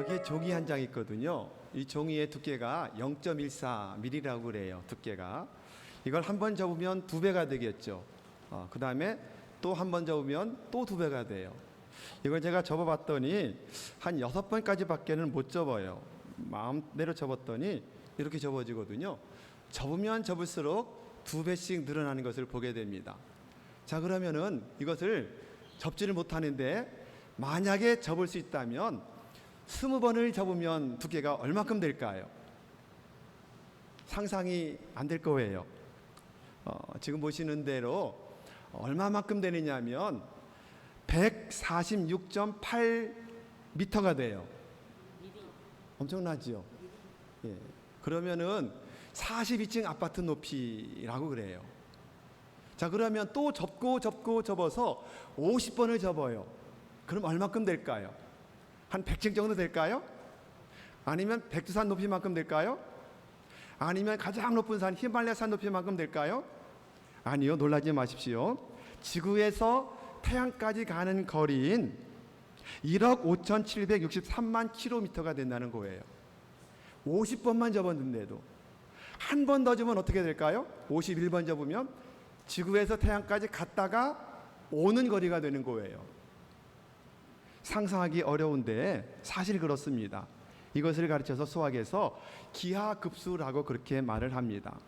여기에 종이 한 장 있거든요. 이 종이의 두께가 0.14mm라고 그래요. 두께가. 이걸 한 번 접으면 2배가 되겠죠. 그 다음에 또 한 번 접으면 또 2배가 돼요. 이걸 제가 접어봤더니 한 6번까지밖에는 못 접어요. 마음대로 접었더니 이렇게 접어지거든요. 접으면 접을수록 2배씩 늘어나는 것을 보게 됩니다. 자, 그러면은 이것을 접지를 못하는데 만약에 접을 수 있다면 20번을 접으면 두께가 얼마큼 될까요? 상상이 안 될 거예요. 지금 보시는 대로 얼마만큼 되느냐 하면 146.8m가 돼요. 엄청나죠? 예. 그러면은 42층 아파트 높이라고 그래요. 자, 그러면 또 접어서 50번을 접어요. 그럼 얼마큼 될까요? 한 100층 정도 될까요? 아니면 백두산 높이만큼 될까요? 아니면 가장 높은 산 히말라야 산 높이만큼 될까요? 아니요, 놀라지 마십시오. 지구에서 태양까지 가는 거리인 1억 5,763만 킬로미터가 된다는 거예요. 50번만 접었는데도 한 번 더 접으면 어떻게 될까요? 51번 접으면 지구에서 태양까지 갔다가 오는 거리가 되는 거예요. 상상하기 어려운데 사실 그렇습니다. 이것을 가르쳐서 수학에서 기하급수라고 그렇게 말을 합니다.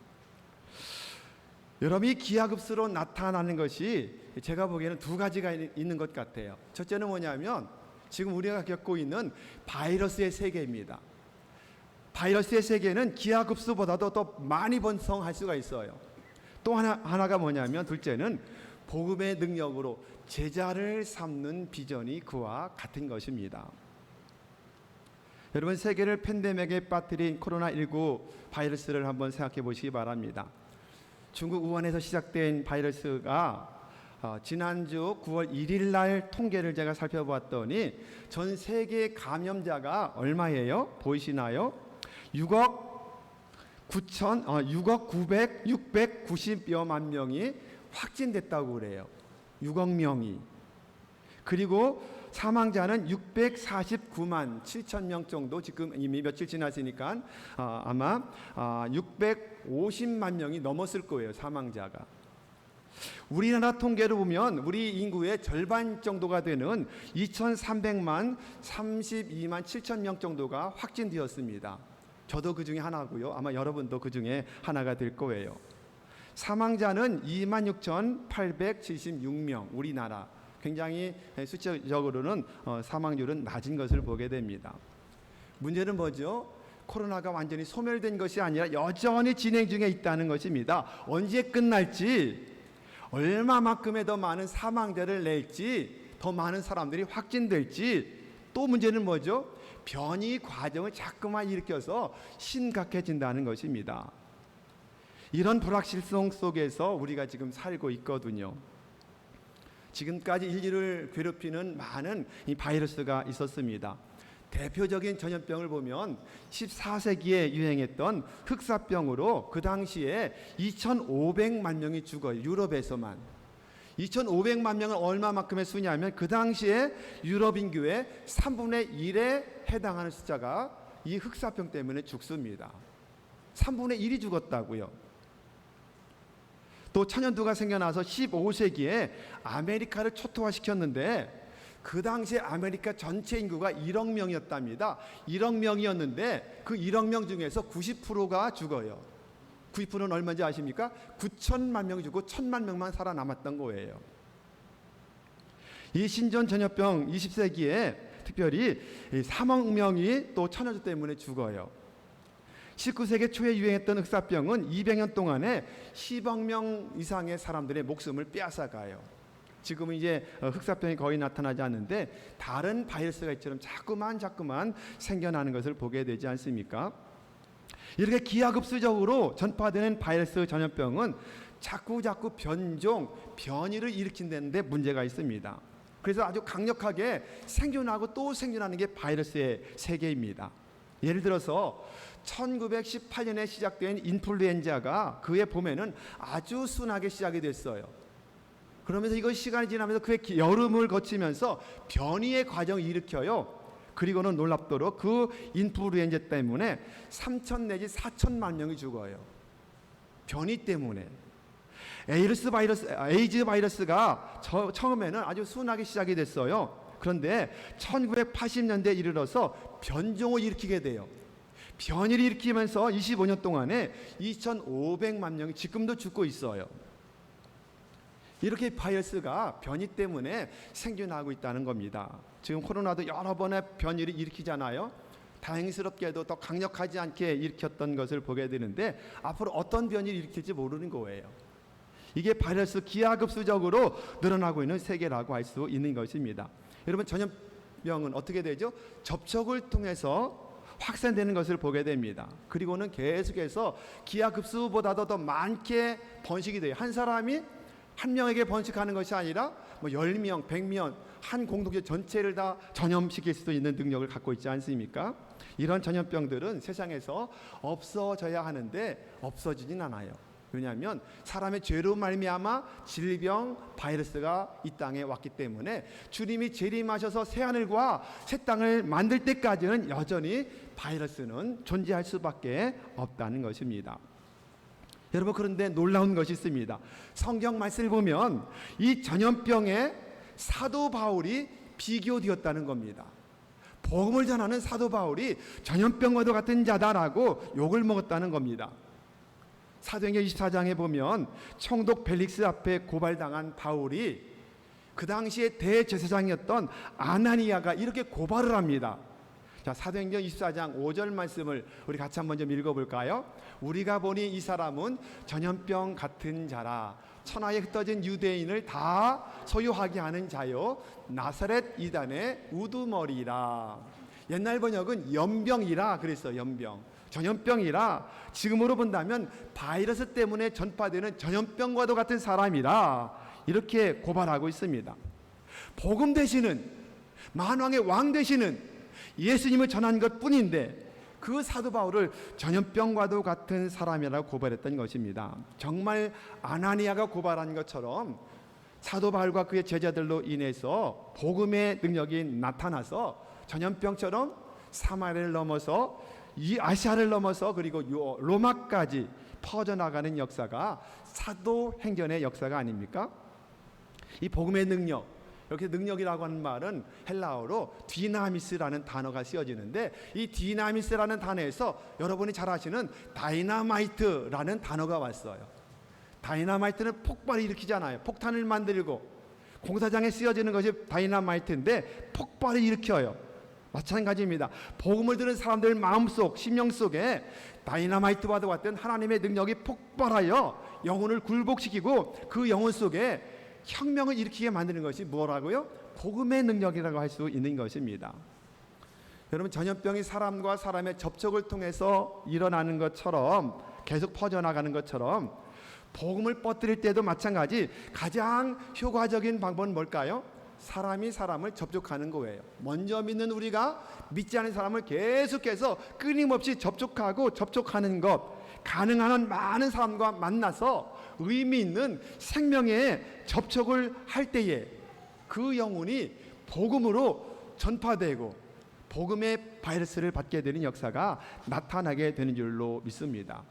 여러분이 기하급수로 나타나는 것이 제가 보기에는 2가지가 있는 것 같아요. 첫째는 뭐냐면 지금 우리가 겪고 있는 바이러스의 세계입니다. 바이러스의 세계는 기하급수보다도 더 많이 번성할 수가 있어요. 또 하나가 뭐냐면 둘째는 복음의 능력으로 제자를 삼는 비전이 그와 같은 것입니다. 여러분, 세계를 팬데믹에 빠뜨린 코로나19 바이러스를 한번 생각해 보시기 바랍니다. 중국 우한에서 시작된 바이러스가 지난주 9월 1일 날 통계를 제가 살펴보았더니 전 세계 감염자가 얼마예요? 보이시나요? 6억 690여 명이 확진됐다고 그래요. 6억 명이. 그리고 사망자는 649만 7천 명 정도, 지금 이미 며칠 지났으니까 아마 650만 명이 넘었을 거예요, 사망자가. 우리나라 통계로 보면 우리 인구의 절반 정도가 되는 2,300만 32만 7천 명 정도가 확진되었습니다. 저도 그 중에 하나고요. 아마 여러분도 그 중에 하나가 될 거예요. 사망자는 26,876명, 우리나라. 굉장히 수치적으로는 사망률은 낮은 것을 보게 됩니다. 문제는 뭐죠? 코로나가 완전히 소멸된 것이 아니라 여전히 진행 중에 있다는 것입니다. 언제 끝날지, 얼마만큼의 더 많은 사망자를 낼지, 더 많은 사람들이 확진될지, 또 문제는 뭐죠? 변이 과정을 자꾸만 일으켜서 심각해진다는 것입니다. 이런 불확실성 속에서 우리가 지금 살고 있거든요. 지금까지 인류를 괴롭히는 많은 이 바이러스가 있었습니다. 대표적인 전염병을 보면 14세기에 유행했던 흑사병으로 그 당시에 2,500만 명이 죽어요. 유럽에서만. 2,500만 명은 얼마만큼의 수냐면 그 당시에 유럽 인구의 3분의 1에 해당하는 숫자가 이 흑사병 때문에 죽습니다. 3분의 1이 죽었다고요. 또 천연두가 생겨나서 15세기에 아메리카를 초토화시켰는데 그 당시에 아메리카 전체 인구가 1억 명이었답니다. 1억 명이었는데 그 1억 명 중에서 90%가 죽어요. 90%는 얼마인지 아십니까? 9천만 명이 죽고 1,000만 명만 살아남았던 거예요. 이 신종 전염병 20세기에 특별히 3억 명이 또 천연두 때문에 죽어요. 19세기 초에 유행했던 흑사병은 200년 동안에 10억 명 이상의 사람들의 목숨을 빼앗아가요. 지금은 이제 흑사병이 거의 나타나지 않는데 다른 바이러스가 이처럼 자꾸만 생겨나는 것을 보게 되지 않습니까? 이렇게 기하급수적으로 전파되는 바이러스 전염병은 자꾸 변이를 일으킨다는데 문제가 있습니다. 그래서 아주 강력하게 생겨나고 또 생겨나는 게 바이러스의 세계입니다. 예를 들어서 1918년에 시작된 인플루엔자가 그해 봄에는 아주 순하게 시작이 됐어요. 그러면서 이거 시간이 지나면서 그의 여름을 거치면서 변이의 과정을 일으켜요. 그리고는 놀랍도록 그 인플루엔자 때문에 3천 내지 4천만 명이 죽어요. 변이 때문에. 에이즈 바이러스가 처음에는 아주 순하게 시작이 됐어요. 그런데 1980년대에 이르러서 변종을 일으키게 돼요. 변이를 일으키면서 25년 동안에 2,500만 명이 지금도 죽고 있어요. 이렇게 바이러스가 변이 때문에 생겨나고 있다는 겁니다. 지금 코로나도 여러 번의 변이를 일으키잖아요. 다행스럽게도 더 강력하지 않게 일으켰던 것을 보게 되는데 앞으로 어떤 변이를 일으킬지 모르는 거예요. 이게 바이러스 기하급수적으로 늘어나고 있는 세계라고 할 수 있는 것입니다. 여러분, 전염병은 어떻게 되죠? 접촉을 통해서 확산되는 것을 보게 됩니다. 그리고는 계속해서 기하급수보다도 더 많게 번식이 돼요. 한 사람이 한 명에게 번식하는 것이 아니라 10명, 100명, 한 공동체 전체를 다 전염시킬 수도 있는 능력을 갖고 있지 않습니까? 이런 전염병들은 세상에서 없어져야 하는데 없어지진 않아요. 왜냐하면 사람의 죄로 말미암아 질병, 바이러스가 이 땅에 왔기 때문에 주님이 재림하셔서 새하늘과 새 땅을 만들 때까지는 여전히 바이러스는 존재할 수밖에 없다는 것입니다. 여러분, 그런데 놀라운 것이 있습니다. 성경 말씀을 보면 이 전염병에 사도 바울이 비교되었다는 겁니다. 복음을 전하는 사도 바울이 전염병과도 같은 자다라고 욕을 먹었다는 겁니다. 사도행전 24장에 보면 총독 벨릭스 앞에 고발당한 바울이 그 당시에 대제사장이었던 아나니아가 이렇게 고발을 합니다. 자, 사도행전 24장 5절 말씀을 우리 같이 한번 좀 읽어볼까요? 우리가 보니 이 사람은 전염병 같은 자라. 천하에 흩어진 유대인을 다 소유하게 하는 자요, 나사렛 이단의 우두머리라. 옛날 번역은 연병이라 그랬어요. 연병. 전염병이라, 지금으로 본다면 바이러스 때문에 전파되는 전염병과도 같은 사람이라 이렇게 고발하고 있습니다. 복음 되시는 만왕의 왕 되시는 예수님을 전한 것뿐인데 그 사도 바울을 전염병과도 같은 사람이라고 고발했던 것입니다. 정말 아나니아가 고발한 것처럼 사도 바울과 그의 제자들로 인해서 복음의 능력이 나타나서 전염병처럼 사마리아를 넘어서 이 아시아를 넘어서 그리고 로마까지 퍼져나가는 역사가 사도행전의 역사가 아닙니까? 이 복음의 능력, 이렇게 능력이라고 하는 말은 헬라어로 디나미스라는 단어가 쓰여지는데 이 디나미스라는 단어에서 여러분이 잘 아시는 다이나마이트라는 단어가 왔어요. 다이나마이트는 폭발을 일으키잖아요. 폭탄을 만들고 공사장에 쓰여지는 것이 다이나마이트인데 폭발을 일으켜요. 마찬가지입니다. 복음을 들은 사람들 마음속, 심령 속에 다이나마이트와도 같은 하나님의 능력이 폭발하여 영혼을 굴복시키고 그 영혼 속에 혁명을 일으키게 만드는 것이 뭐라고요? 복음의 능력이라고 할 수 있는 것입니다. 여러분, 전염병이 사람과 사람의 접촉을 통해서 일어나는 것처럼 계속 퍼져나가는 것처럼 복음을 뻗뜨릴 때도 마찬가지 가장 효과적인 방법은 뭘까요? 사람이 사람을 접촉하는 거예요. 먼저 믿는 우리가 믿지 않은 사람을 계속해서 끊임없이 접촉하는 것, 가능한 한 많은 사람과 만나서 의미 있는 생명의 접촉을 할 때에 그 영혼이 복음으로 전파되고 복음의 바이러스를 받게 되는 역사가 나타나게 되는 줄로 믿습니다.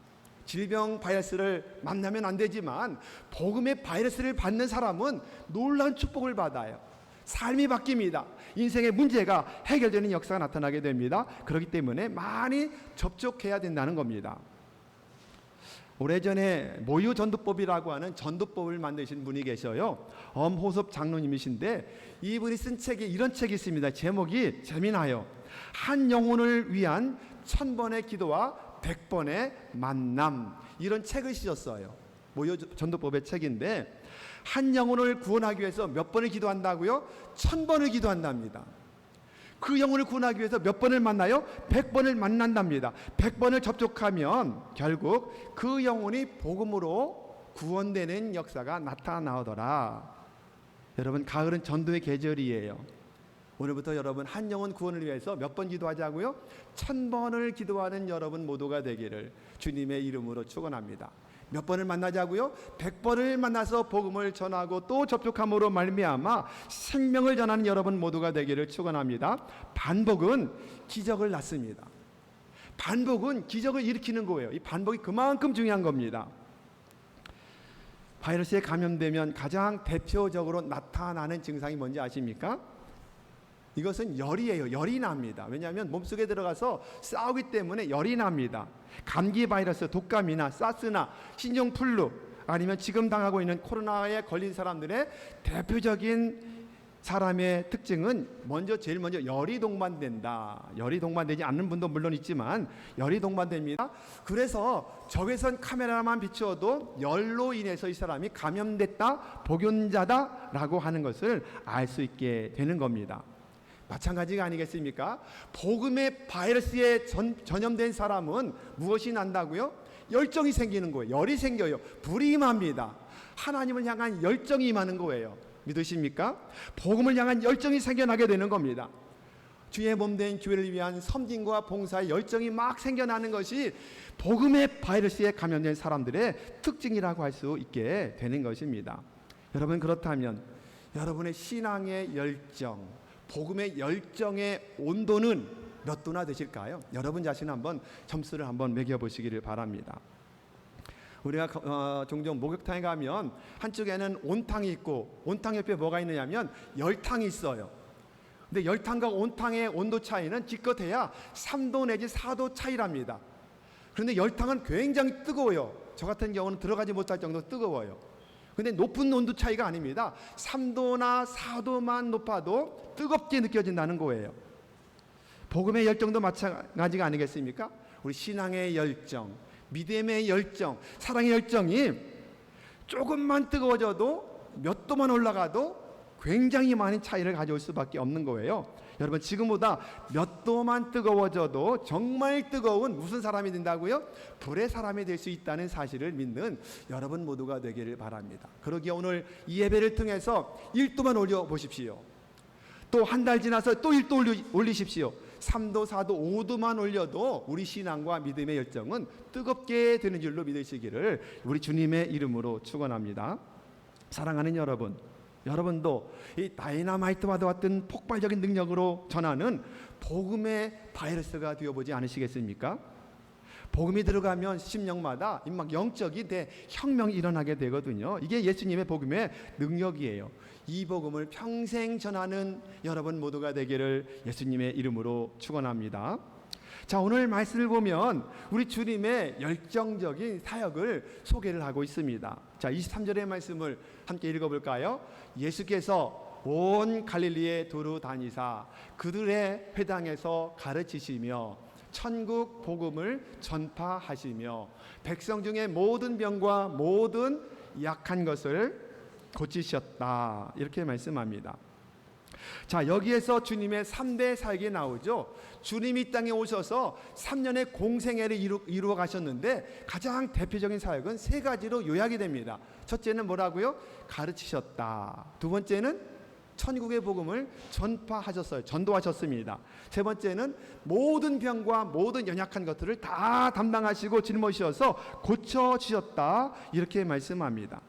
질병 바이러스를 만나면 안 되지만 복음의 바이러스를 받는 사람은 놀라운 축복을 받아요. 삶이 바뀝니다. 인생의 문제가 해결되는 역사가 나타나게 됩니다. 그렇기 때문에 많이 접촉해야 된다는 겁니다. 오래전에 모유전도법이라고 하는 전도법을 만드신 분이 계셔요. 엄호섭 장로님이신데 이분이 쓴 책에 이런 책이 있습니다. 제목이 재미나요. 한 영혼을 위한 1000번의 기도와 100번의 만남, 이런 책을 쓰셨어요. 모유전도법의 책인데 한 영혼을 구원하기 위해서 몇 번을 기도한다고요? 1000번을 기도한답니다. 그 영혼을 구원하기 위해서 몇 번을 만나요? 100번을 만난답니다. 100번을 접촉하면 결국 그 영혼이 복음으로 구원되는 역사가 나타나오더라. 여러분, 가을은 전도의 계절이에요. 오늘부터 여러분 한 영혼 구원을 위해서 몇 번 기도하자고요? 1000번을 기도하는 여러분 모두가 되기를 주님의 이름으로 축원합니다. 몇 번을 만나자고요? 100번을 만나서 복음을 전하고 또 접촉함으로 말미암아 생명을 전하는 여러분 모두가 되기를 축원합니다. 반복은 기적을 낳습니다. 반복은 기적을 일으키는 거예요. 이 반복이 그만큼 중요한 겁니다. 바이러스에 감염되면 가장 대표적으로 나타나는 증상이 뭔지 아십니까? 이것은 열이에요. 열이 납니다. 왜냐하면 몸속에 들어가서 싸우기 때문에 열이 납니다. 감기 바이러스, 독감이나 사스나 신종플루 아니면 지금 당하고 있는 코로나에 걸린 사람들의 대표적인 사람의 특징은 제일 먼저 열이 동반된다. 열이 동반되지 않는 분도 물론 있지만 열이 동반됩니다. 그래서 적외선 카메라만 비추어도 열로 인해서 이 사람이 감염됐다, 복균자다라고 하는 것을 알 수 있게 되는 겁니다. 마찬가지가 아니겠습니까? 복음의 바이러스에 전염된 사람은 무엇이 난다고요? 열정이 생기는 거예요. 열이 생겨요. 불이 임합니다. 하나님을 향한 열정이 임하는 거예요. 믿으십니까? 복음을 향한 열정이 생겨나게 되는 겁니다. 주의 몸된 교회를 위한 섬김과 봉사의 열정이 막 생겨나는 것이 복음의 바이러스에 감염된 사람들의 특징이라고 할 수 있게 되는 것입니다. 여러분, 그렇다면 여러분의 신앙의 열정, 복음의 열정의 온도는 몇 도나 되실까요? 여러분 자신 한번 점수를 한번 매겨보시기를 바랍니다. 우리가 종종 목욕탕에 가면 한쪽에는 온탕이 있고 온탕 옆에 뭐가 있느냐면 열탕이 있어요. 근데 열탕과 온탕의 온도 차이는 기껏해야 3도 내지 4도 차이랍니다. 그런데 열탕은 굉장히 뜨거워요. 저 같은 경우는 들어가지 못할 정도로 뜨거워요. 근데 높은 온도 차이가 아닙니다. 3도나 4도만 높아도 뜨겁게 느껴진다는 거예요. 복음의 열정도 마찬가지가 아니겠습니까? 우리 신앙의 열정, 믿음의 열정, 사랑의 열정이 조금만 뜨거워져도 몇 도만 올라가도 굉장히 많은 차이를 가져올 수밖에 없는 거예요. 여러분, 지금보다 몇 도만 뜨거워져도 정말 뜨거운 무슨 사람이 된다고요? 불의 사람이 될 수 있다는 사실을 믿는 여러분 모두가 되기를 바랍니다. 그러기에 오늘 이 예배를 통해서 1도만 올려보십시오. 또 한 달 지나서 또 1도 올리십시오. 3도, 4도, 5도만 올려도 우리 신앙과 믿음의 열정은 뜨겁게 되는 줄로 믿으시기를 우리 주님의 이름으로 축원합니다. 사랑하는 여러분, 여러분도 이 다이너마이트와도 같은 폭발적인 능력으로 전하는 복음의 바이러스가 되어보지 않으시겠습니까? 복음이 들어가면 심령마다 막 영적인 대혁명이 일어나게 되거든요. 이게 예수님의 복음의 능력이에요. 이 복음을 평생 전하는 여러분 모두가 되기를 예수님의 이름으로 축원합니다. 자, 오늘 말씀을 보면 우리 주님의 열정적인 사역을 소개를 하고 있습니다. 자, 23절의 말씀을 함께 읽어볼까요? 예수께서 온 갈릴리에 두루 다니사 그들의 회당에서 가르치시며 천국 복음을 전파하시며 백성 중에 모든 병과 모든 약한 것을 고치셨다. 이렇게 말씀합니다. 자, 여기에서 주님의 3대 사역이 나오죠. 주님이 이 땅에 오셔서 3년의 공생애를 이루어 가셨는데 가장 대표적인 사역은 3가지로 요약이 됩니다. 첫째는 뭐라고요? 가르치셨다. 두 번째는 천국의 복음을 전파하셨어요. 전도하셨습니다. 세 번째는 모든 병과 모든 연약한 것들을 다 담당하시고 짊어지셔서 고쳐주셨다. 이렇게 말씀합니다.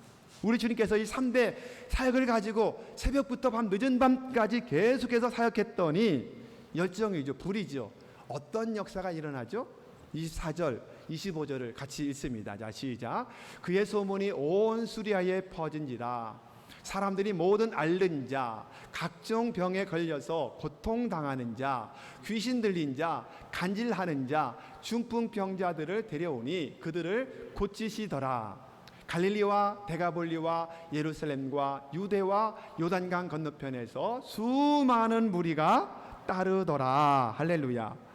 우리 주님께서 이 3대 사역을 가지고 새벽부터 늦은 밤까지 계속해서 사역했더니 열정이죠. 불이죠. 어떤 역사가 일어나죠? 24절, 25절을 같이 읽습니다. 자, 시작. 그의 소문이 온 수리아에 퍼진지라 사람들이 모든 앓는 자, 각종 병에 걸려서 고통당하는 자, 귀신 들린 자, 간질하는 자, 중풍병자들을 데려오니 그들을 고치시더라. 갈릴리와 데가볼리와 예루살렘과 유대와 요단강 건너편에서 수많은 무리가 따르더라. 할렐루야.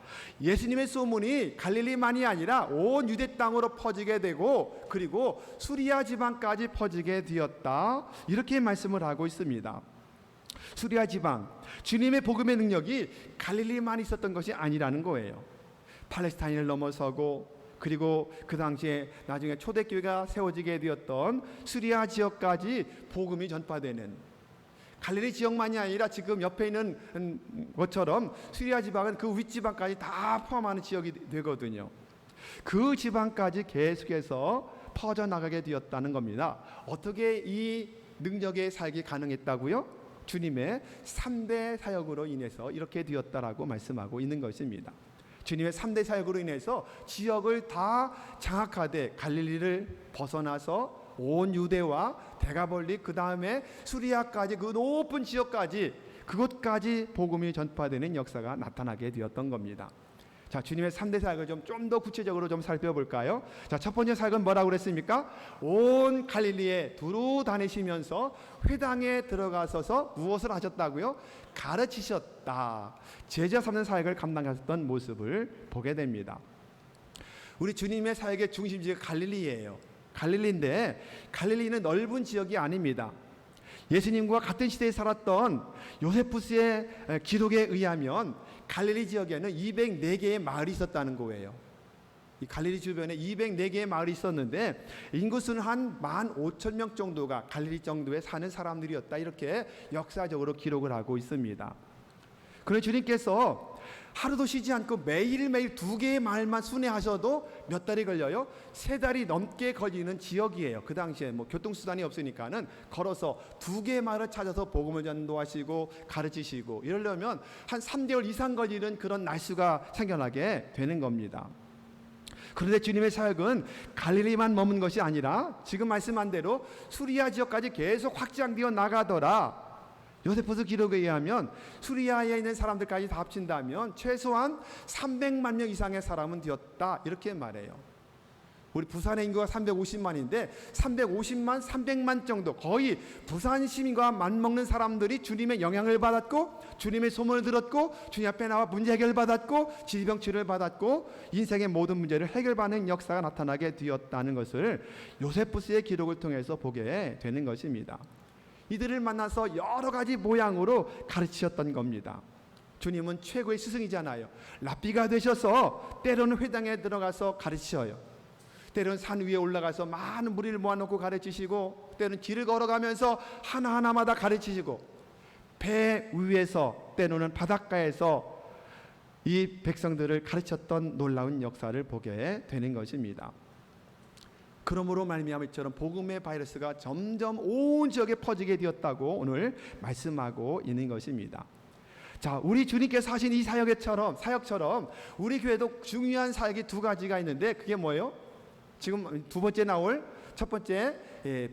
예수님의 소문이 갈릴리만이 아니라 온 유대 땅으로 퍼지게 되고 그리고 수리아 지방까지 퍼지게 되었다. 이렇게 말씀을 하고 있습니다. 수리아 지방, 주님의 복음의 능력이 갈릴리만 있었던 것이 아니라는 거예요. 팔레스타인을 넘어서고 그리고 그 당시에 나중에 초대교회가 세워지게 되었던 수리아 지역까지 복음이 전파되는, 갈릴리 지역만이 아니라 지금 옆에 있는 것처럼 수리아 지방은 그 윗지방까지 다 포함하는 지역이 되거든요. 그 지방까지 계속해서 퍼져나가게 되었다는 겁니다. 어떻게 이 능력의 사역이 가능했다고요? 주님의 3대 사역으로 인해서 이렇게 되었다라고 말씀하고 있는 것입니다. 주님의 3대 사역으로 인해서 지역을 다 장악하되 갈릴리를 벗어나서 온 유대와 대가벌리 그 다음에 수리아까지 그 높은 지역까지 그곳까지 복음이 전파되는 역사가 나타나게 되었던 겁니다. 자, 주님의 3대 사역을 좀 더 구체적으로 좀 살펴볼까요? 자, 첫 번째 사역은 뭐라고 그랬습니까? 온 갈릴리에 두루 다니시면서 회당에 들어가서서 무엇을 하셨다고요? 가르치셨다. 제자 삼는 사역을 감당하셨던 모습을 보게 됩니다. 우리 주님의 사역의 중심지가 갈릴리예요. 갈릴리인데 갈릴리는 넓은 지역이 아닙니다. 예수님과 같은 시대에 살았던 요세푸스의 기록에 의하면 갈릴리 지역에는 204개의 마을이 있었다는 거예요. 이 갈릴리 주변에 204개의 마을이 있었는데 인구수는 한 15,000명 정도가 갈릴리 정도에 사는 사람들이었다. 이렇게 역사적으로 기록을 하고 있습니다. 그런데 주님께서 하루도 쉬지 않고 매일매일 2개의 마을만 순회하셔도 몇 달이 걸려요? 3달이 넘게 걸리는 지역이에요. 그 당시에 뭐 교통수단이 없으니까는 걸어서 2개의 마을을 찾아서 복음을 전도하시고 가르치시고 이러려면 한 3개월 이상 걸리는 그런 날수가 생겨나게 되는 겁니다. 그런데 주님의 사역은 갈릴리만 머문 것이 아니라 지금 말씀한 대로 수리아 지역까지 계속 확장되어 나가더라. 요세푸스 기록에 의하면 수리아에 있는 사람들까지 다 합친다면 최소한 300만 명 이상의 사람은 되었다. 이렇게 말해요. 우리 부산의 인구가 350만인데 350만, 300만 정도 거의 부산 시민과 맞먹는 사람들이 주님의 영향을 받았고 주님의 소문을 들었고 주님 앞에 나와 문제 해결받았고 질병 치료를 받았고 인생의 모든 문제를 해결받는 역사가 나타나게 되었다는 것을 요세푸스의 기록을 통해서 보게 되는 것입니다. 이들을 만나서 여러 가지 모양으로 가르치셨던 겁니다. 주님은 최고의 스승이잖아요. 랍비가 되셔서 때로는 회당에 들어가서 가르치셔요. 때로는 산 위에 올라가서 많은 무리를 모아놓고 가르치시고 때로는 길을 걸어가면서 하나하나마다 가르치시고 배 위에서 때로는 바닷가에서 이 백성들을 가르쳤던 놀라운 역사를 보게 되는 것입니다. 그러므로 말미암아 이처럼 복음의 바이러스가 점점 온 지역에 퍼지게 되었다고 오늘 말씀하고 있는 것입니다. 자, 우리 주님께서 하신 이 사역처럼 우리 교회도 중요한 사역이 2가지가 있는데 그게 뭐예요? 지금 2번째 나올 첫 번째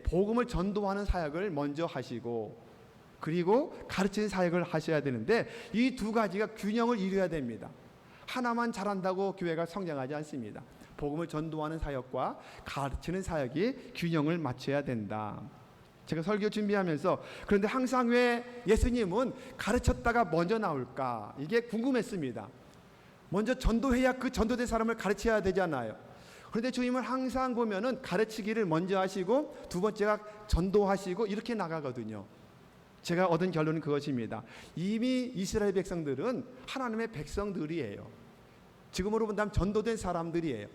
복음을 전도하는 사역을 먼저 하시고 그리고 가르치는 사역을 하셔야 되는데 이 2가지가 균형을 이루어야 됩니다. 하나만 잘한다고 교회가 성장하지 않습니다. 복음을 전도하는 사역과 가르치는 사역이 균형을 맞춰야 된다. 제가 설교 준비하면서 그런데 항상 왜 예수님은 가르쳤다가 먼저 나올까? 이게 궁금했습니다. 먼저 전도해야 그 전도된 사람을 가르쳐야 되잖아요. 그런데 주님은 항상 보면은 가르치기를 먼저 하시고 2번째가 전도하시고 이렇게 나가거든요. 제가 얻은 결론은 그것입니다. 이미 이스라엘 백성들은 하나님의 백성들이에요. 지금으로 본다면 전도된 사람들이에요.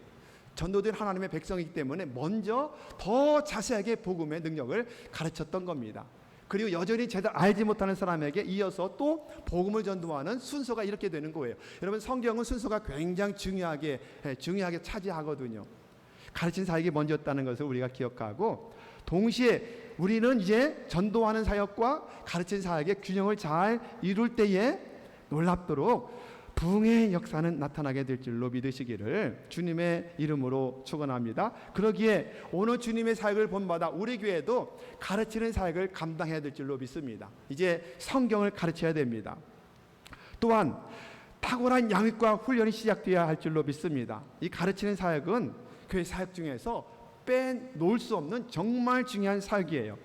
전도된 하나님의 백성이기 때문에 먼저 더 자세하게 복음의 능력을 가르쳤던 겁니다. 그리고 여전히 제대로 알지 못하는 사람에게 이어서 또 복음을 전도하는 순서가 이렇게 되는 거예요. 여러분 성경은 순서가 굉장히 중요하게 차지하거든요. 가르친 사역이 먼저였다는 것을 우리가 기억하고 동시에 우리는 이제 전도하는 사역과 가르친 사역의 균형을 잘 이룰 때에 놀랍도록 부흥의 역사는 나타나게 될 줄로 믿으시기를 주님의 이름으로 축원합니다. 그러기에 오늘 주님의 사역을 본받아 우리 교회도 가르치는 사역을 감당해야 될 줄로 믿습니다. 이제 성경을 가르쳐야 됩니다. 또한 탁월한 양육과 훈련이 시작되어야 할 줄로 믿습니다. 이 가르치는 사역은 교회 사역 중에서 빼놓을 수 없는 정말 중요한 사역이에요.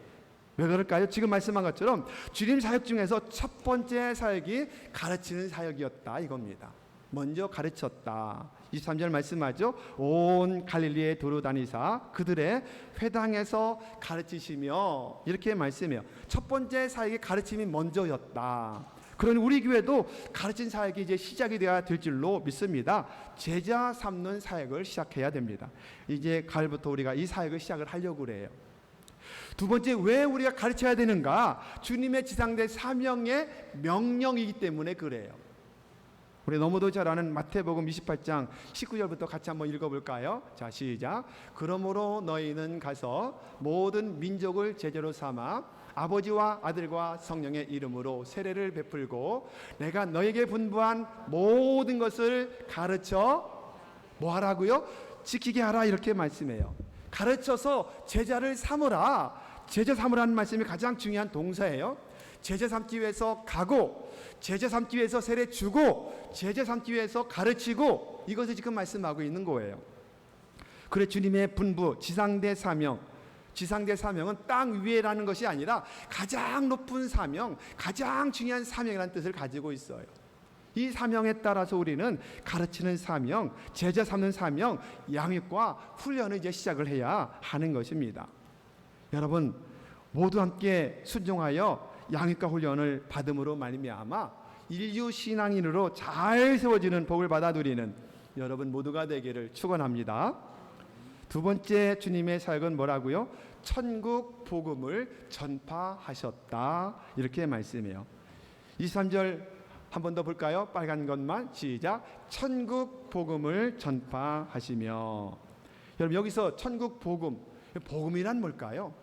왜 그럴까요? 지금 말씀한 것처럼 주님 사역 중에서 첫 번째 사역이 가르치는 사역이었다 이겁니다. 먼저 가르쳤다. 23절 말씀하죠. 온 갈릴리에 두루 다니사 그들의 회당에서 가르치시며 이렇게 말씀해요. 첫 번째 사역이 가르침이 먼저였다. 그러니 우리 교회도 가르친 사역이 이제 시작이 되어야 될 줄로 믿습니다. 제자 삼는 사역을 시작해야 됩니다. 이제 가을부터 우리가 이 사역을 시작을 하려고 그래요. 2번째, 왜 우리가 가르쳐야 되는가? 주님의 지상대 사명의 명령이기 때문에 그래요. 우리 너무도 잘 아는 마태복음 28장 19절부터 같이 한번 읽어볼까요? 자, 시작. 그러므로 너희는 가서 모든 민족을 제자로 삼아 아버지와 아들과 성령의 이름으로 세례를 베풀고 내가 너에게 분부한 모든 것을 가르쳐 뭐 하라고요? 지키게 하라, 이렇게 말씀해요. 가르쳐서 제자를 삼으라. 제자 삼으라는 말씀이 가장 중요한 동사예요. 제자 삼기 위해서 가고, 제자 삼기 위해서 세례 주고, 제자 삼기 위해서 가르치고, 이것을 지금 말씀하고 있는 거예요. 그래, 주님의 분부, 지상대 사명, 지상대 사명은 땅 위에라는 것이 아니라 가장 높은 사명, 가장 중요한 사명이라는 뜻을 가지고 있어요. 이 사명에 따라서 우리는 가르치는 사명, 제자 삼는 사명, 양육과 훈련을 이제 시작을 해야 하는 것입니다. 여러분, 모두 함께 순종하여 양육과 훈련을 받음으로 말미암아 인류 신앙인으로 잘 세워지는 복을 받아 누리는 여러분 모두가 되기를 축원합니다. 두 번째 주님의 사역은 뭐라고요? 천국 복음을 전파하셨다, 이렇게 말씀해요. 23절 한 번 더 볼까요? 빨간 것만 시작. 천국 복음을 전파하시며. 여러분, 여기서 천국 복음, 복음이란 뭘까요?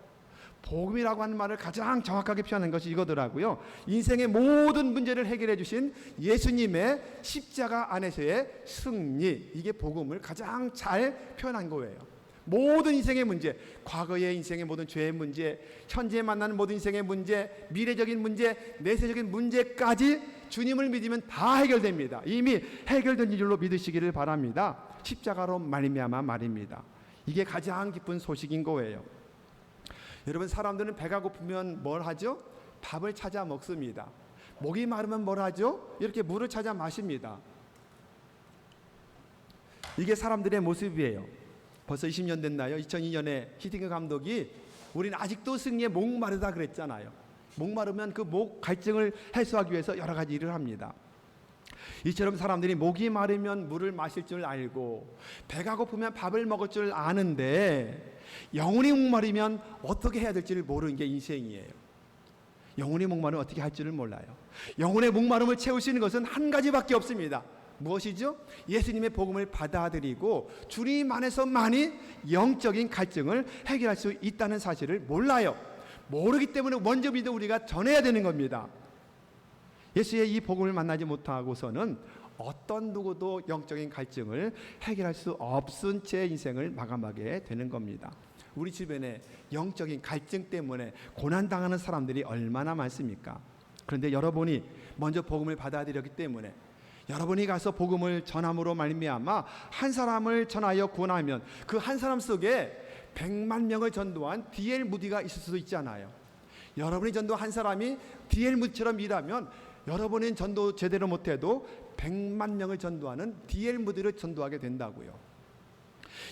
복음이라고 하는 말을 가장 정확하게 표현한 것이 이거더라고요. 인생의 모든 문제를 해결해 주신 예수님의 십자가 안에서의 승리, 이게 복음을 가장 잘 표현한 거예요. 모든 인생의 문제, 과거의 인생의 모든 죄의 문제, 현재 만나는 모든 인생의 문제, 미래적인 문제, 내세적인 문제까지 주님을 믿으면 다 해결됩니다. 이미 해결된 줄로 믿으시기를 바랍니다. 십자가로 말미암아 말입니다. 이게 가장 기쁜 소식인 거예요. 여러분, 사람들은 배가 고프면 뭘 하죠? 밥을 찾아 먹습니다. 목이 마르면 뭘 하죠? 이렇게 물을 찾아 마십니다. 이게 사람들의 모습이에요. 벌써 20년 됐나요? 2002년에 히딩크 감독이 우리는 아직도 승리에 목마르다 그랬잖아요. 목마르면 그 목 갈증을 해소하기 위해서 여러 가지 일을 합니다. 이처럼 사람들이 목이 마르면 물을 마실 줄 알고 배가 고프면 밥을 먹을 줄 아는데 영혼이 목마르면 어떻게 해야 될지를 모르는 게 인생이에요. 영혼이 목마르면 어떻게 할 줄을 몰라요. 영혼의 목마름을 채울 수 있는 것은 한 가지밖에 없습니다. 무엇이죠? 예수님의 복음을 받아들이고 주님 안에서만이 영적인 갈증을 해결할 수 있다는 사실을 몰라요. 모르기 때문에 먼저 믿어 우리가 전해야 되는 겁니다. 예수의 이 복음을 만나지 못하고서는 어떤 누구도 영적인 갈증을 해결할 수 없은 채 인생을 마감하게 되는 겁니다. 우리 주변에 영적인 갈증 때문에 고난당하는 사람들이 얼마나 많습니까? 그런데 여러분이 먼저 복음을 받아들였기 때문에, 여러분이 가서 복음을 전함으로 말미암아 한 사람을 전하여 구원하면 그 한 사람 속에 100만 명을 전도한 D.L. 무디가 있을 수도 있잖아요. 여러분이 전도한 한 사람이 D.L. 무디처럼 일하면 여러분은 전도 제대로 못해도 100만 명을 전도하는 D.L. 무디를 전도하게 된다고요.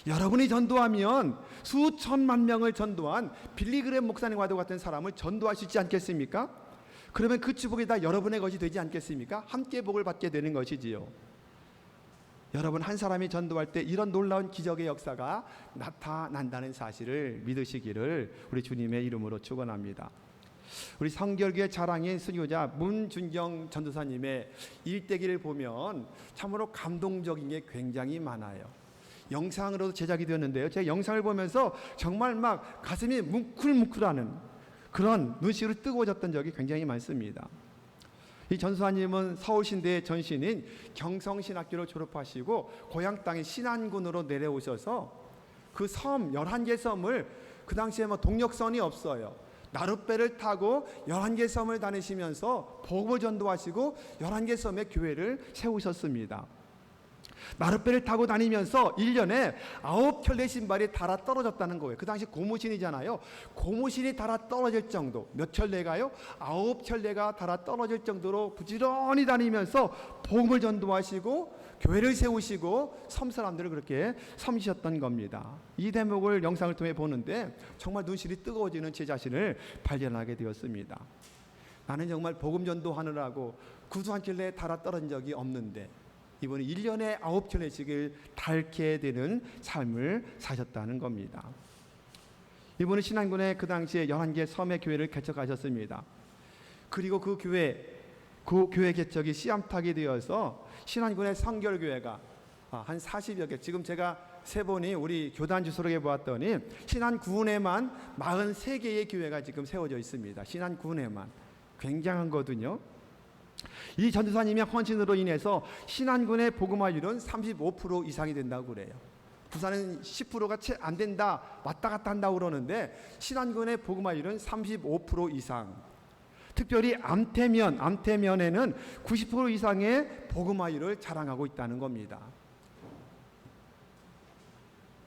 여러분이 전도하면 수천만 명을 전도한 빌리그램 목사님과도 같은 사람을 전도할 수 있지 않겠습니까? 그러면 그 축복이 다 여러분의 것이 되지 않겠습니까? 함께 복을 받게 되는 것이지요. 여러분, 한 사람이 전도할 때 이런 놀라운 기적의 역사가 나타난다는 사실을 믿으시기를 우리 주님의 이름으로 축원합니다. 우리 성결교회 자랑인 수교자 문준경 전도사님의 일대기를 보면 참으로 감동적인 게 굉장히 많아요. 영상으로도 제작이 되었는데요. 제가 영상을 보면서 정말 막 가슴이 뭉클뭉클하는 그런 눈시울이 뜨거워졌던 적이 굉장히 많습니다. 이 전도사님은 서울신대의 전신인 경성신학교를 졸업하시고 고향 땅인 신안군으로 내려오셔서 그 섬 11개 섬을, 그 당시에 뭐 동력선이 없어요. 나룻배를 타고 11개 섬을 다니시면서 복음을 전도하시고 11개 섬의 교회를 세우셨습니다. 나룻배를 타고 다니면서 1년에 9켤레 신발이 닳아 떨어졌다는 거예요. 그 당시 고무신이잖아요. 고무신이 닳아 떨어질 정도, 몇 켤레가요? 9켤레가 닳아 떨어질 정도로 부지런히 다니면서 복음을 전도하시고 교회를 세우시고 섬 사람들을 그렇게 섬기셨던 겁니다. 이 대목을 영상을 통해 보는데 정말 눈시울이 뜨거워지는 제 자신을 발견하게 되었습니다. 나는 정말 복음 전도하느라고 구두 한 켤레 닳아 떨어진 적이 없는데 이번에 1년에 9켤레씩을 닳게 되는 삶을 사셨다는 겁니다. 이분은 신안군에 그 당시에 11개 섬의 교회를 개척하셨습니다. 그리고 그 교회 그 교회 개척이 씨암탉이 되어서 신안군의 성결교회가 한 40여 개, 지금 제가 세보니 우리 교단 주소록에 보았더니 신안군에만 43개의 교회가 지금 세워져 있습니다. 신안군에만. 굉장한 거거든요. 이 전도사님의 헌신으로 인해서 신안군의 복음화율은 35% 이상이 된다고 그래요. 부산은 10%가 채 안 된다, 왔다 갔다 한다고 그러는데 신안군의 복음화율은 35% 이상. 특별히 암태면에는 90% 이상의 복음화율을 자랑하고 있다는 겁니다.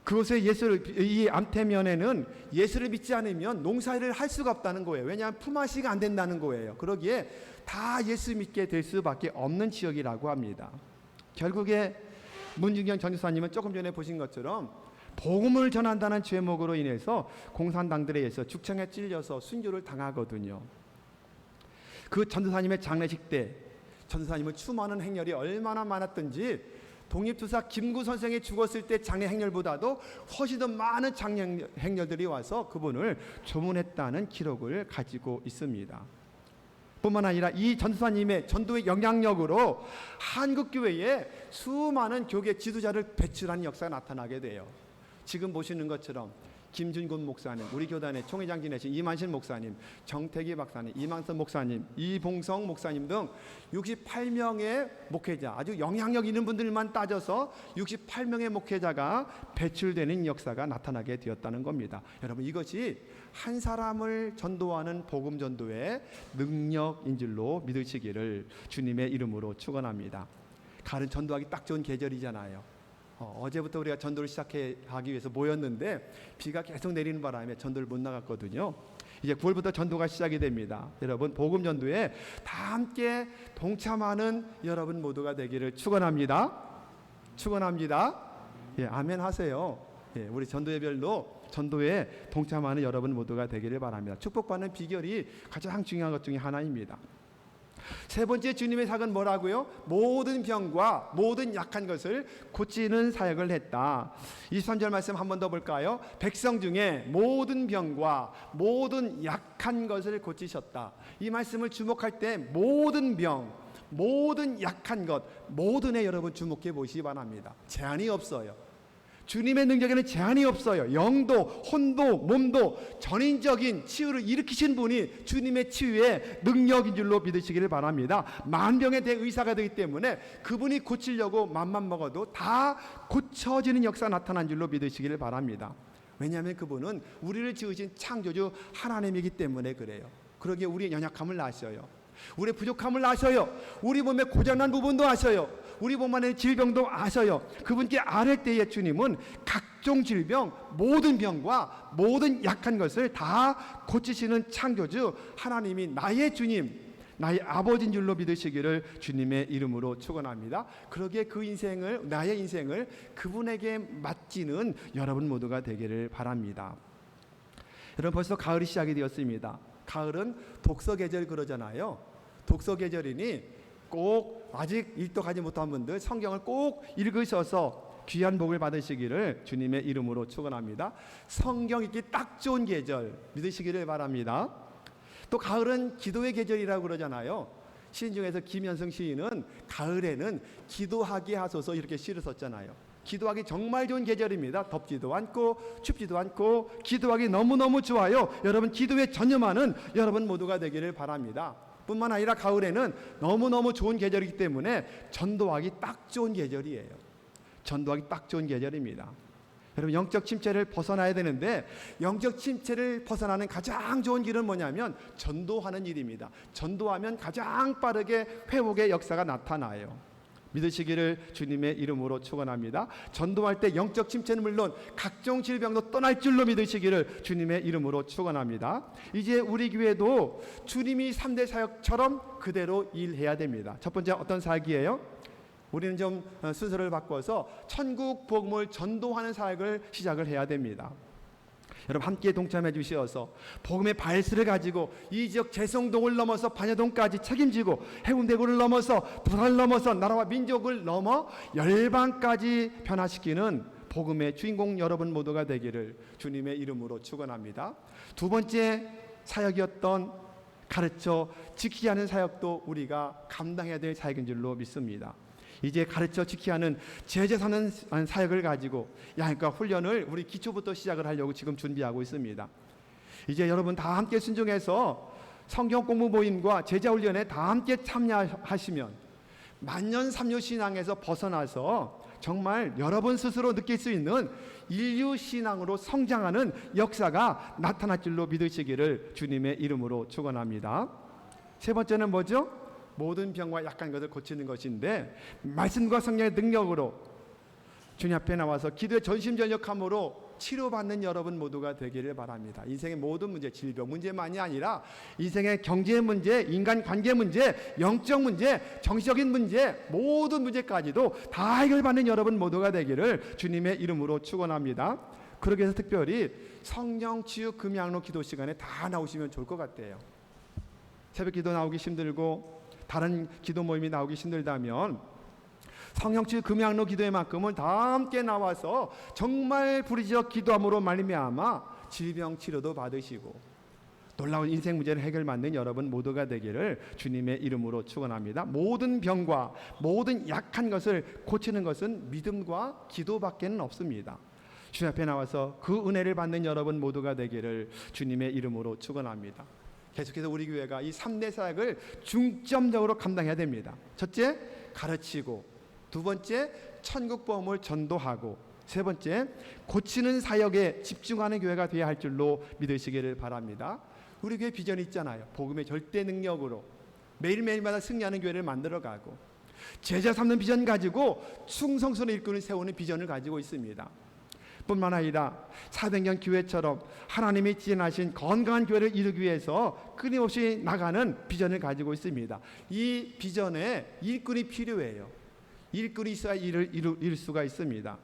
그곳에 이 암태면에는 예수를 믿지 않으면 농사일을 할 수가 없다는 거예요. 왜냐하면 품앗이가 안 된다는 거예요. 그러기에 다 예수 믿게 될 수밖에 없는 지역이라고 합니다. 결국에 문중경 전도사님은 조금 전에 보신 것처럼 복음을 전한다는 죄목으로 인해서 공산당들에 의해서 죽창에 찔려서 순교를 당하거든요. 그 전도사님의 장례식 때 전도사님은 추모하는 행렬이 얼마나 많았던지 독립투사 김구 선생이 죽었을 때 장례 행렬보다도 훨씬 더 많은 장례 행렬들이 와서 그분을 조문했다는 기록을 가지고 있습니다. 뿐만 아니라 이 전도사님의 전도의 영향력으로 한국교회에 수많은 교계 지도자를 배출하는 역사가 나타나게 돼요. 지금 보시는 것처럼 김준곤 목사님, 우리 교단의 총회장 지내신 이만실 목사님, 정태기 박사님, 이만선 목사님, 이봉성 목사님 등 68명의 목회자, 아주 영향력 있는 분들만 따져서 68명의 목회자가 배출되는 역사가 나타나게 되었다는 겁니다. 여러분, 이것이 한 사람을 전도하는 복음 전도의 능력인 줄로 믿으시기를 주님의 이름으로 축원합니다. 가을은 전도하기 딱 좋은 계절이잖아요. 어제부터 우리가 전도를 시작하기 위해서 모였는데 비가 계속 내리는 바람에 전도를 못 나갔거든요. 이제 9월부터 전도가 시작이 됩니다. 여러분, 복음 전도에 다 함께 동참하는 여러분 모두가 되기를 축원합니다. 축원합니다. 예, 아멘 하세요. 예, 우리 전도회별로 전도에 동참하는 여러분 모두가 되기를 바랍니다. 축복받는 비결이 가장 중요한 것 중에 하나입니다. 세 번째 주님의 사역은 뭐라고요? 모든 병과 모든 약한 것을 고치는 사역을 했다. 23절 말씀 한 번 더 볼까요? 백성 중에 모든 병과 모든 약한 것을 고치셨다. 이 말씀을 주목할 때 모든 병, 모든 약한 것, 모든에 여러분 주목해 보시기 바랍니다. 제한이 없어요. 주님의 능력에는 제한이 없어요. 영도, 혼도, 몸도 전인적인 치유를 일으키신 분이 주님의 치유의 능력인 줄로 믿으시기를 바랍니다. 만병의 대의사가 되기 때문에 그분이 고치려고 맘만 먹어도 다 고쳐지는 역사가 나타난 줄로 믿으시기를 바랍니다. 왜냐하면 그분은 우리를 지으신 창조주 하나님이기 때문에 그래요. 그러기에 우리의 연약함을 아셔요. 우리의 부족함을 아셔요. 우리 몸에 고장난 부분도 아셔요. 우리 몸 안에 질병도 아셔요. 그분께 아뢰 때에 주님은 각종 질병, 모든 병과 모든 약한 것을 다 고치시는 창조주 하나님이 나의 주님, 나의 아버지인 줄로 믿으시기를 주님의 이름으로 축원합니다. 그러기에 그 인생을, 나의 인생을 그분에게 맡기는 여러분 모두가 되기를 바랍니다. 여러분, 벌써 가을이 시작이 되었습니다. 가을은 독서 계절 그러잖아요. 독서 계절이니 꼭 아직 일독하지 못한 분들 성경을 꼭 읽으셔서 귀한 복을 받으시기를 주님의 이름으로 축원합니다. 성경 읽기 딱 좋은 계절 믿으시기를 바랍니다. 또 가을은 기도의 계절이라고 그러잖아요. 시인 중에서 김현성 시인은 가을에는 기도하게 하소서 이렇게 시를 썼잖아요. 기도하기 정말 좋은 계절입니다. 덥지도 않고 춥지도 않고 기도하기 너무너무 좋아요. 여러분, 기도에 전념하는 여러분 모두가 되기를 바랍니다. 뿐만 아니라 가을에는 너무너무 좋은 계절이기 때문에 전도하기 딱 좋은 계절이에요. 전도하기 딱 좋은 계절입니다. 여러분, 영적 침체를 벗어나야 되는데 영적 침체를 벗어나는 가장 좋은 길은 뭐냐면 전도하는 일입니다. 전도하면 가장 빠르게 회복의 역사가 나타나요. 믿으시기를 주님의 이름으로 축원합니다. 전도할 때 영적 침체는 물론 각종 질병도 떠날 줄로 믿으시기를 주님의 이름으로 축원합니다. 이제 우리 교회도 주님이 3대 사역처럼 그대로 일해야 됩니다. 첫 번째 어떤 사역이에요? 우리는 좀 순서를 바꿔서 천국 복음을 전도하는 사역을 시작을 해야 됩니다. 여러분, 함께 동참해 주시어서 복음의 발스를 가지고 이 지역 재성동을 넘어서 반여동까지 책임지고 해운대구를 넘어서 부산을 넘어서 나라와 민족을 넘어 열방까지 변화시키는 복음의 주인공 여러분 모두가 되기를 주님의 이름으로 축원합니다. 두 번째 사역이었던 가르쳐 지키게 하는 사역도 우리가 감당해야 될 사역인 줄로 믿습니다. 이제 가르쳐 지키게 하는 제자 삼는 사역을 가지고 양육과 훈련을 우리 기초부터 시작을 하려고 지금 준비하고 있습니다. 이제 여러분 다 함께 순종해서 성경 공부 모임과 제자 훈련에 다 함께 참여하시면 만년 삼류 신앙에서 벗어나서 정말 여러분 스스로 느낄 수 있는 인류 신앙으로 성장하는 역사가 나타날 줄로 믿으시기를 주님의 이름으로 축원합니다. 세 번째는 뭐죠? 모든 병과 약한 것을 고치는 것인데, 말씀과 성령의 능력으로 주님 앞에 나와서 기도에 전심전력함으로 치료받는 여러분 모두가 되기를 바랍니다. 인생의 모든 문제, 질병 문제만이 아니라 인생의 경제 문제, 인간관계 문제, 영적 문제, 정신적인 문제, 모든 문제까지도 다 해결받는 여러분 모두가 되기를 주님의 이름으로 축원합니다. 그러기 위해서 특별히 성령 치유 금양로 기도 시간에 다 나오시면 좋을 것 같아요. 새벽 기도 나오기 힘들고 다른 기도 모임이 나오기 힘들다면 성령치유 금양로 기도회만큼은 다 함께 나와서 정말 부르짖어 기도함으로 말미암아 질병 치료도 받으시고 놀라운 인생 문제를 해결받는 여러분 모두가 되기를 주님의 이름으로 축원합니다. 모든 병과 모든 약한 것을 고치는 것은 믿음과 기도밖에는 없습니다. 주님 앞에 나와서 그 은혜를 받는 여러분 모두가 되기를 주님의 이름으로 축원합니다. 계속해서 우리 교회가 이 3대 사역을 중점적으로 감당해야 됩니다. 첫째, 가르치고, 두 번째, 천국보험을 전도하고, 세 번째, 고치는 사역에 집중하는 교회가 되어야 할 줄로 믿으시기를 바랍니다. 우리 교회 비전이 있잖아요. 복음의 절대 능력으로 매일매일마다 승리하는 교회를 만들어가고, 제자 삼는 비전 가지고 충성스러운 일꾼을 세우는 비전을 가지고 있습니다. 뿐만 아니라 400년 교회처럼 하나님이 지정하신 건강한 교회를 이루기 위해서 끊임없이 나가는 비전을 가지고 있습니다. 이 비전에 일꾼이 필요해요. 일꾼이 있어야 일을 이룰 수가 있습니다.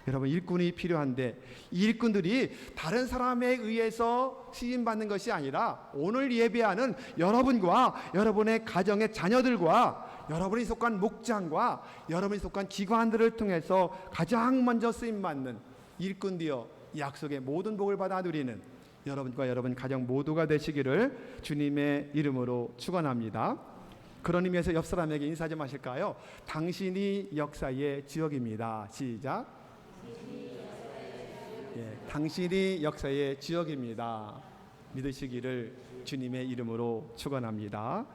여러분, 일꾼이 필요한데 이 일꾼들이 다른 사람에 의해서 시임받는 것이 아니라 오늘 예배하는 여러분과 여러분의 가정의 자녀들과 여러분이 속한 목장과 여러분이 속한 기관들을 통해서 가장 먼저 쓰임받는 일꾼 되어 약속의 모든 복을 받아 누리는 여러분과 여러분 가정 모두가 되시기를 주님의 이름으로 축원합니다. 그런 의미에서 옆 사람에게 인사 좀 하실까요? 당신이 역사의 지역입니다. 시작. 예, 당신이 역사의 지역입니다. 믿으시기를 주님의 이름으로 축원합니다.